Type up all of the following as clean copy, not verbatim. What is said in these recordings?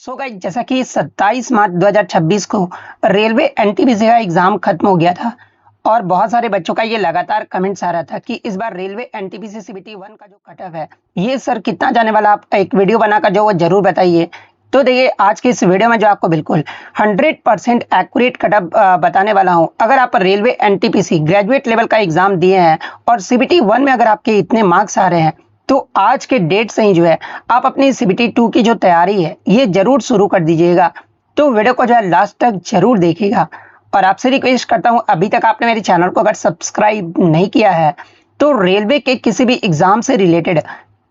Guys, जैसा कि 27 मार्च 2026 को रेलवे एनटीपीसी का एग्जाम खत्म हो गया था और बहुत सारे बच्चों का ये लगातार कमेंट्स आ रहा था कि इस बार रेलवे एनटीपीसी सीबीटी 1 का जो कट ऑफ है ये सर कितना जाने वाला। आप एक वीडियो बनाकर जो वो जरूर बताइए। तो देखिए, आज की इस वीडियो में जो आपको बिल्कुल 100% एक्यूरेट कट ऑफ बताने वाला हूं। अगर आप रेलवे एनटीपीसी ग्रेजुएट लेवल का एग्जाम दिए हैं और सीबीटी 1 में अगर आपके इतने मार्क्स आ रहे हैं तो आज के डेट से ही जो है आप अपनी सीबीटी 2 की जो तैयारी है ये जरूर शुरू कर दीजिएगा। तो वीडियो को जो है लास्ट तक जरूर देखिएगा और आपसे रिक्वेस्ट करता हूं, अभी तक आपने मेरे चैनल को अगर सब्सक्राइब नहीं किया है तो रेलवे के किसी भी एग्जाम से रिलेटेड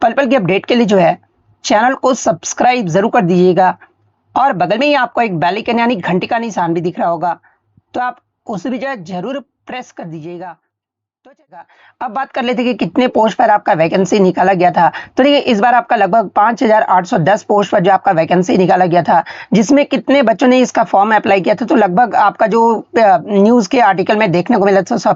पल पल की अपडेट के लिए जो है चैनल को सब्सक्राइब जरूर कर दीजिएगा और बगल में ही आपको एक बेल आइकन यानी घंटी का निशान भी दिख रहा होगा, तो आप उसे भी जो है जरूर प्रेस कर दीजिएगा। तो चलेगा, अब बात कर लेते हैं कि कितने पोस्ट पर आपका वैकेंसी निकाला गया था। तो देखिए, इस बार आपका लगभग 5810 पोस्ट पर जो आपका वैकेंसी निकाला गया था, जिसमें कितने बच्चों ने इसका फॉर्म अप्लाई किया था। तो लगभग आपका जो न्यूज के आर्टिकल में देखने को मिला था,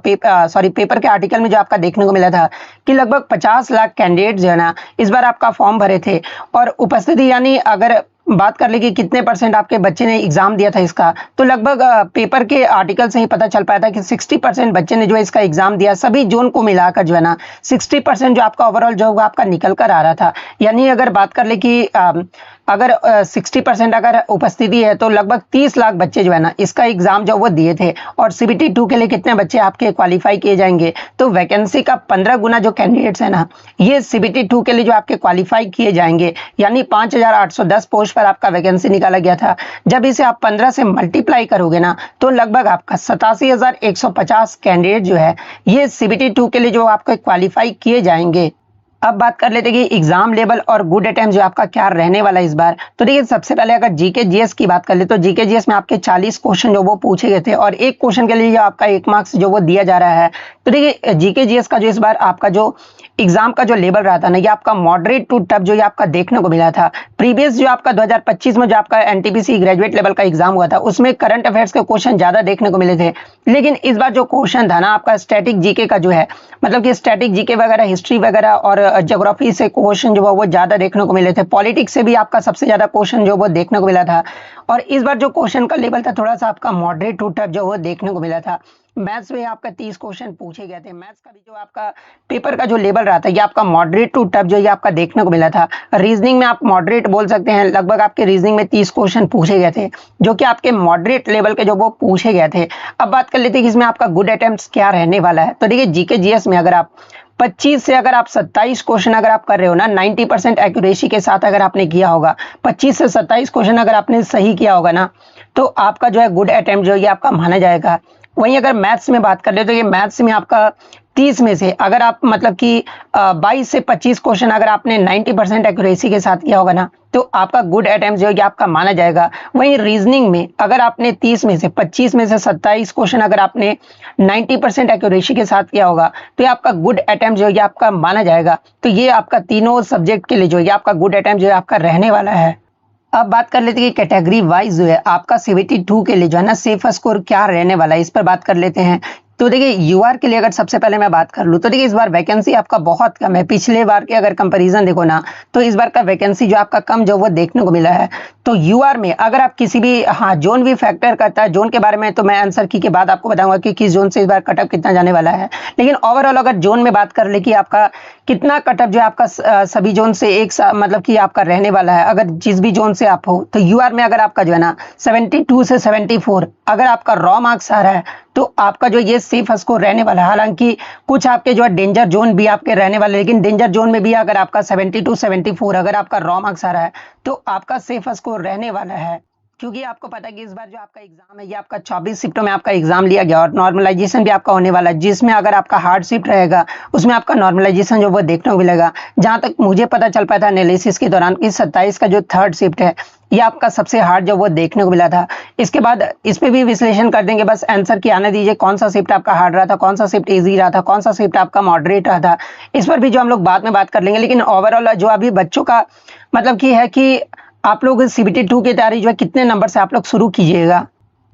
पेपर के आर्टिकल में जो आपका देखने को मिला था कि लगभग 50 लाख कैंडिडेट जो है ना इस बार आपका फॉर्म भरे थे। और उपस्थिति यानी अगर बात कर ले कि कितने परसेंट आपके बच्चे ने एग्जाम दिया था इसका, तो लगभग पेपर के आर्टिकल से ही पता चल पाया था कि 60% बच्चे ने जो इसका एग्जाम दिया। सभी जोन को मिलाकर जो है ना 60% जो आपका ओवरऑल जो होगा आपका निकल कर आ रहा था। यानी अगर बात कर ले कि अगर 60% अगर उपस्थिति है तो लगभग 30 लाख बच्चे जो है ना इसका एग्जाम जो वो दिए थे। और सीबीटी 2 के लिए कितने बच्चे आपके क्वालिफाई किए जाएंगे, तो वैकेंसी का 15 गुना जो कैंडिडेट्स है ना ये सीबीटी 2 के लिए जो आपके क्वालिफाई किए जाएंगे। यानी 5810 पोस्ट पर आपका वैकेंसी निकाला गया था। जब इसे आप 15 से मल्टीप्लाई करोगे ना तो लगभग आपका 87,150 कैंडिडेट जो है ये सीबीटी 2 के लिए जो आपको क्वालिफाई किए जाएंगे। अब बात कर लेते हैं कि एग्जाम लेवल और गुड अटेम्प्ट जो आपका क्या रहने वाला है इस बार। तो देखिए, सबसे पहले अगर जीके जीएस की बात कर ले तो जीके जीएस में आपके 40 क्वेश्चन जो वो पूछे गए थे और एक क्वेश्चन के लिए जो आपका 1 मार्क्स जो वो दिया जा रहा है। तो देखिए, जीके जीएस का जो इस बार आपका जो एग्जाम का जो लेवल रहा था ना ये आपका मॉडरेट टू टफ जो ये आपका देखने को मिला था। प्रीवियस जो आपका 2025 में जो आपका एनटीपीसी ग्रेजुएट लेवल का एग्जाम हुआ था उसमें करंट अफेयर्स के क्वेश्चन ज्यादा देखने को मिले थे। लेकिन इस बार जो क्वेश्चन था ना आपका स्टैटिक जीके का जो है, मतलब कि स्टैटिक जीके वगैरह, हिस्ट्री वगैरह और ज्योग्राफी से क्वेश्चन जो वो ज्यादा देखने को मिले थे। पॉलिटिक्स से भी आपका सबसे ज्यादा क्वेश्चन जो वो देखने को मिला था। और इस बार जो क्वेश्चन का लेवल था थोड़ा सा आपका मॉडरेट टू टफ जो वो देखने को मिला था। मैथ्स में आपका 30 क्वेश्चन पूछे गए थे। मैथ्स का भी जो आपका पेपर का जो लेवल रहा था ये आपका मॉडरेट टू टफ जो ये आपका देखने को मिला था। रीजनिंग में आप मॉडरेट बोल सकते हैं, लगभग आपके रीजनिंग में 30 क्वेश्चन पूछे गए थे जो कि आपके मॉडरेट लेवल के जो वो पूछे गए थे। अब बात कर लेते हैं कि इसमें आपका गुड अटेम्प्ट्स क्या रहने वाला है। तो देखिए, जीके जीएस में अगर आप 25 से अगर आप 27 क्वेश्चन अगर आप कर रहे हो ना 90% एक्यूरेसी के साथ अगर आपने किया होगा, 25 से 27 क्वेश्चन अगर आपने सही किया होगा ना तो आपका जो है गुड अटेम्प्ट जो ये आपका माना जाएगा। वहीं अगर मैथ्स में बात कर ले तो ये मैथ्स में आपका 30 में से अगर आप मतलब कि 22 से 25 क्वेश्चन अगर आपने 90% एक्यूरेसी के साथ किया होगा ना तो आपका गुड अटेम्प्ट जो है आपका माना जाएगा। वहीं रीजनिंग में अगर आपने 30 में से 25 में से 27 क्वेश्चन अगर आपने 90% एक्यूरेसी के साथ किया होगा तो ये आपका गुड अटेम्प्ट जो है आपका माना जाएगा। तो ये आपका तीनों सब्जेक्ट के लिए जो है आपका गुड अटेम्प्ट जो है आपका रहने वाला है। अब बात कर लेते हैं कि कैटेगरी वाइज जो है आपका सीबीटी 2 के लिए जो है ना सेफ स्कोर क्या रहने वाला है, इस पर बात कर लेते हैं। तो देखिए, यूआर के लिए अगर सबसे पहले मैं बात कर लूँ तो देखिए इस बार वैकेंसी आपका बहुत कम है। पिछले बार के अगर कंपैरिजन देखो ना तो इस बार का वैकेंसी जो आपका कम जो वो देखने को मिला है। तो यूआर में अगर आप किसी भी जोन भी फैक्टर करता है, जोन के बारे में तो मैं आंसर की के बाद आपको बताऊंगा कि किस जोन से इस बार कटअप कितना जाने वाला है। लेकिन ओवरऑल अगर जोन में बात कर ले कि आपका कितना कटअप जो आपका सभी जोन से एक मतलब कि आपका रहने वाला है, अगर जिस भी जोन से आप हो तो यूआर में अगर आपका जो है ना 72 से 74 अगर आपका रॉ मार्क्स आ रहा है तो आपका जो ये सेफ स्कोर रहने वाला है। हालांकि कुछ आपके जो है डेंजर जोन भी आपके रहने वाले, लेकिन डेंजर जोन में भी अगर आपका 72 74 अगर आपका रॉ मार्क्स आ रहा है तो आपका सेफ स्कोर रहने वाला है। क्योंकि आपको पता है कि इस बार जो आपका एग्जाम है ये आपका 24 शिफ्टों में आपका एग्जाम लिया गया और नॉर्मलाइजेशन भी आपका होने वाला है, जिसमें अगर आपका हार्ड शिफ्ट रहेगा उसमें आपका नॉर्मलाइजेशन जो वो देखने को मिलेगा। जहां तक मुझे पता चल पाया था एनालिसिस के दौरान कि 27 का जो थर्ड शिफ्ट है ये आपका सबसे हार्ड जो वो देखने को मिला था। इसके बाद इस पे भी विश्लेषण कर देंगे, बस आंसर की आने दीजिए कौन सा शिफ्ट आपका हार्ड रहा था, कौन सा शिफ्ट इजी रहा था, कौन सा शिफ्ट आपका मॉडरेट रहा था। इस पर भी जो हम लोग बाद में बात कर लेंगे। लेकिन ओवरऑल जो अभी बच्चों का मतलब की है कि आप लोग सीबीटी 2 की तैयारी जो है कितने नंबर से आप लोग शुरू कीजिएगा।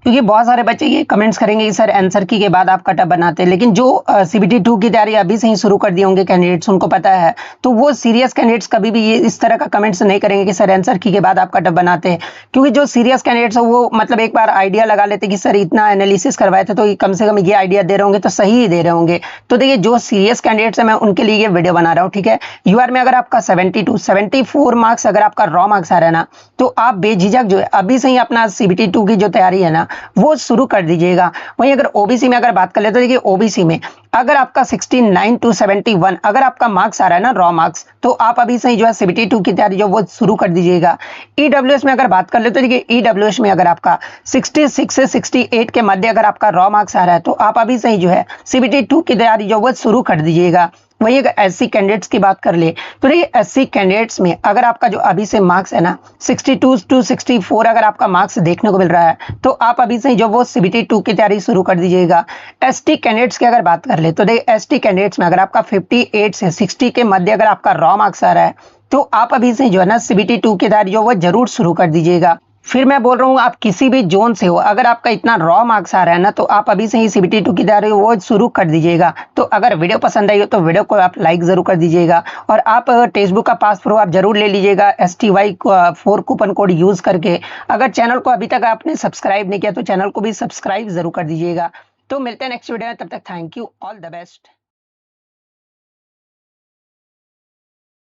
क्योंकि बहुत सारे बच्चे ये कमेंट्स करेंगे कि सर आंसर की के बाद आप कट ऑफ बनाते हैं, लेकिन जो सीबीटी 2 की तैयारी अभी से ही शुरू कर दिए होंगे कैंडिडेट्स, उनको पता है, तो वो सीरियस कैंडिडेट्स कभी भी ये इस तरह का कमेंट्स नहीं करेंगे कि सर आंसर की के बाद आप कट ऑफ बनाते हैं। क्योंकि जो सीरियस कैंडिडेट्स है वो मतलब एक बार आइडिया लगा लेते कि सर इतना एनालिसिस करवाए थे, तो कम से कम ये आइडिया दे रहे होंगे तो सही ही दे रहे होंगे। तो देखिए जो सीरियस कैंडिडेट्स है मैं उनके लिए ये वीडियो बना रहा हूँ, ठीक है। यूआर में अगर आपका 74 मार्क्स अगर आपका रॉ मार्क्स आ रहा है ना, तो आप बेझिझक जो है अभी से ही अपना सीबीटी 2 की जो तैयारी है ना वो शुरू कर दीजिएगा। वहीं अगर ओबीसी में अगर बात कर ले तो देखिए ओबीसी में अगर आपका 69 to 71 अगर आपका मार्क्स आ रहा है ना रॉ मार्क्स, तो आप अभी से ही जो है सीबीटी 2 की तैयारी जो वो शुरू कर दीजिएगा। ईडब्ल्यूएस में अगर बात कर ले तो देखिए ईडब्ल्यूएस में अगर आपका 66 से 68 के मध्य अगर आपका रॉ मार्क्स आ रहा है, तो आप अभी से ही जो है सीबीटी 2 की तैयारी जो वो शुरू कर दीजिएगा। वही अगर एससी कैंडिडेट्स की बात कर ले तो देखिए एससी कैंडिडेट्स में अगर आपका जो अभी से मार्क्स है ना 62 to 64 अगर आपका मार्क्स देखने को मिल रहा है, तो आप अभी से जो वो सीबीटी 2 की तैयारी शुरू कर दीजिएगा। एसटी कैंडिडेट्स की अगर बात कर ले तो देखिए एसटी कैंडिडेट्स में अगर आपका 58 से 60 के मध्य अगर आपका रॉ मार्क्स आ रहा है, तो आप अभी से जो है ना सीबीटी 2 की तैयारी जो वो जरूर शुरू कर दीजिएगा। फिर मैं बोल रहा हूँ आप किसी भी जोन से हो, अगर आपका इतना रॉ मार्क्स आ रहा है ना, तो आप अभी से ही सीबीटी 2 की तैयारी वो शुरू कर दीजिएगा। तो अगर वीडियो पसंद आई हो तो वीडियो को आप लाइक जरूर कर दीजिएगा, और आप टेक्स्ट बुक का पास प्रो आप जरूर ले लीजिएगा STY4 कूपन कोड यूज करके। अगर चैनल को अभी तक आपने सब्सक्राइब नहीं किया तो चैनल को भी सब्सक्राइब जरूर कर दीजिएगा। तो मिलते हैं नेक्स्ट वीडियो में, तब तक thank you, all the best.